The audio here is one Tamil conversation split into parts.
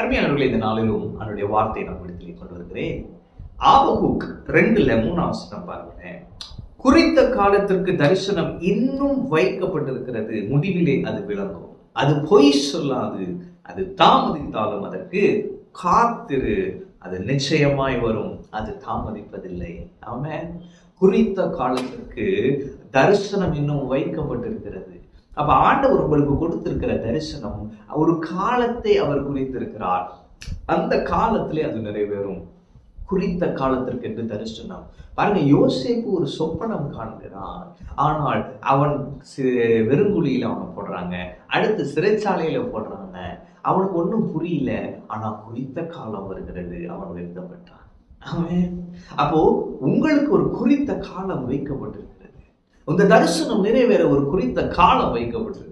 அருமையானவர்களே, இந்த நாளிலும் அவருடைய வார்த்தையை நான் விடுதலை கொண்டு வருகிறேன். ஆபகுக் 2:3 பாருங்களேன். குறித்த காலத்திற்கு தரிசனம் இன்னும் வைக்கப்பட்டிருக்கிறது, முடிவிலே அது விளங்கும். அது பொய் சொல்லாது, அது தாமதித்தாலும் அதற்கு காத்திரு, அது நிச்சயமாய் வரும், அது தாமதிப்பதில்லை. ஆமென். குறித்த காலத்திற்கு தரிசனம் இன்னும் வைக்கப்பட்டிருக்கிறது. அப்ப ஆண்டவர் உங்களுக்கு கொடுத்திருக்கிற தரிசனம் ஒரு காலத்தை அவர் குறித்திருக்கிறார். அந்த காலத்திலே அது நிறைவேறும். குறித்த காலத்திற்கு என்று தரிசனம். பாருங்க, யோசேப்பு ஒரு சொப்பனம் காண்கிறான். ஆனால் அவன் வெறுங்குழியில அவனை போடுறாங்க, அடுத்து சிறைச்சாலையில போடுறாங்க. அவனுக்கு ஒன்றும் புரியல. ஆனா குறித்த காலம் வருகிறது, அவன் வருத்தப்பட்டான். ஆமென். அப்போ உங்களுக்கு ஒரு குறித்த காலம் வைக்கப்பட்டிருக்கிறது. இந்த தரிசனம் நிறைவேற ஒரு குறித்த காலம் வைக்கப்பட்டிருக்கிறது.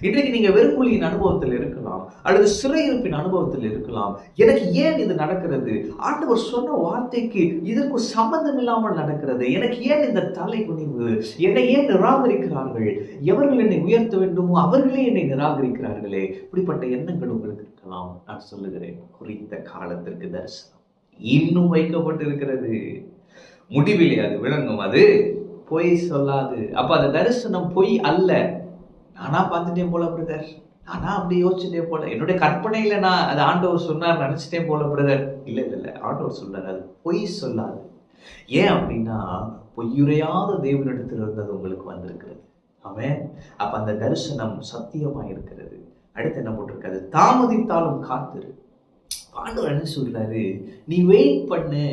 இன்றைக்கு நீங்க வெறுங்குழியின் அனுபவத்தில் இருக்கலாம், அல்லது சிறையிருப்பின் அனுபவத்தில் இருக்கலாம். எனக்கு ஏன் இது நடக்கிறது? ஆண்டவர் சொன்ன வார்த்தைக்கு இதற்கு சம்பந்தம் இல்லாமல் நடக்கிறது. எனக்கு ஏன் இந்த தலை குனிவு? என்னை ஏன் நிராகரிக்கிறார்கள்? எவர்கள் என்னை உயர்த்த வேண்டுமோ அவர்களே என்னை நிராகரிக்கிறார்களே. இப்படிப்பட்ட எண்ணங்கள் உங்களுக்கு இருக்கலாம். நான் சொல்லுகிறேன், குறித்த காலத்திற்கு தரிசனம் இன்னும் வைக்கப்பட்டிருக்கிறது. முடிவிலே அது விளங்கும், அது பொய் சொல்லாது. அப்ப அந்த தரிசனம் பொய் அல்ல. நானா பார்த்துட்டேன் போல பிரதர், நானா அப்படி யோசிச்சுட்டே போல, என்னுடைய கற்பனையில நான் அது ஆண்டவர் சொன்னார் நினைச்சிட்டேன் போல பிரதர். இல்ல, ஆண்டவர் சொல்றாரு, அது பொய் சொல்லாது. ஏன் அப்படின்னா, பொய்யுரையாத தேவனிடத்தில் அது உங்களுக்கு வந்திருக்கிறது. ஆமென். அப்ப அந்த தரிசனம் சத்தியமா இருக்கிறது. அடுத்து என்ன போட்டிருக்காது? தாமதித்தாலும் காத்திரு. ஆண்டவர் என்ன சொல்றாரு? நீ வெயிட் பண்ணு,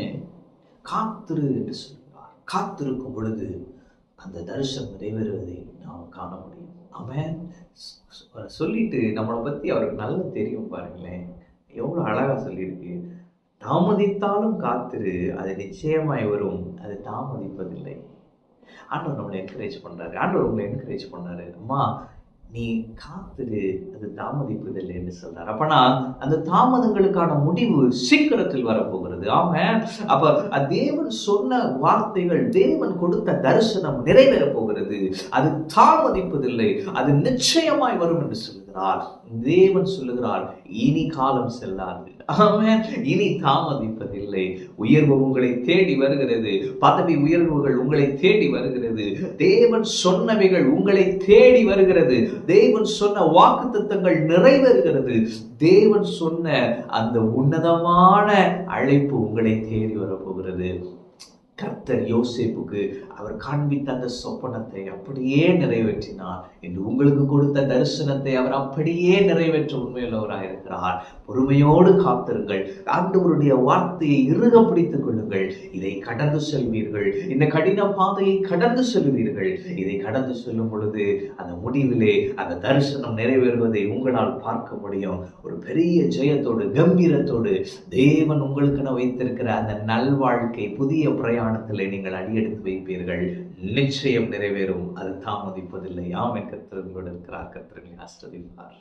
காத்திரு என்று சொல்றார். காத்திருக்கும் பொழுது அந்த தரிசனம் நிறைவேறுவதை நாம் காண முடியும். அவன் சொல்லிட்டு நம்மளை பத்தி அவருக்கு நல்லா தெரியும். பாருங்களேன், எவ்வளவு அழகா சொல்லியிருக்கு. தாமதித்தாலும் காத்திரு, அது நிச்சயமாய் வரும், அது தாமதிப்பதில்லை. ஆண்டவர் நம்மளை என்கரேஜ் பண்றாரு. ஆண்டவர் உங்களை என்கரேஜ் பண்ணாரு. அம்மா, நீ காத்திரு, அது தாமதிப்பதில்லை என்று சொல்றாரு. அப்பனா அந்த தாமதங்களுக்கான முடிவு சீக்கிரத்தில் வரப்போகிறது. ஆமென். அப்ப தேவன் சொன்ன வார்த்தைகள், தேவன் கொடுத்த தரிசனம் நிறைவேறப் போகிறது. அது தாமதிப்பதில்லை, அது நிச்சயமாய் வரும் என்று சொல்கிறார். தேவன் சொல்லுகிறார், இனி காலம் செல்லாது. ஆமென். இனி தாமதிப்பதில்லை. உயர்வு உங்களை தேடி வருகிறது. பதவி உயர்வுகள் உங்களை தேடி வருகிறது. தேவன் சொன்னவைகள் உங்களை தேடி வருகிறது. தேவன் சொன்ன வாக்குத்தத்தங்கள் நிறைவேறுகிறது. தேவன் சொன்ன அந்த உன்னதமான அழைப்பு உங்களை தேடி வரப்போகிறது. கர்த்தர் யோசேப்புக்கு அவர் காண்பித்த அந்த சொப்பனத்தை அப்படியே நிறைவேற்றினார். என்று உங்களுக்கு கொடுத்த தரிசனத்தை அவர் அப்படியே நிறைவேற்ற உண்மையுள்ளவராக இருக்கிறார். பொறுமையோடு காத்திருங்கள். ஆண்டவருடைய வார்த்தையை இறுக பிடித்துக் கொள்ளுங்கள். இதை கடந்து செல்வீர்கள். இந்த கடின பாதையை கடந்து செல்வீர்கள். இதை கடந்து செல்லும் பொழுது அந்த முடிவிலே அந்த தரிசனம் நிறைவேறுவதை உங்களால் பார்க்க முடியும். ஒரு பெரிய ஜெயத்தோடு, கம்பீரத்தோடு தேவன் உங்களுக்கு வைத்திருக்கிற அந்த நல்வாழ்க்கை, புதிய பிரயாணத்தில் நீங்கள் அடியெடுத்து வைப்பீர்கள். நிச்சயம் நிறைவேறும், அது தாமதிப்பதில்லை. ஆமென். கர்த்தர் உங்களோடு இருக்கிறார். கர்த்தர் ஆசீர்வதிப்பார்.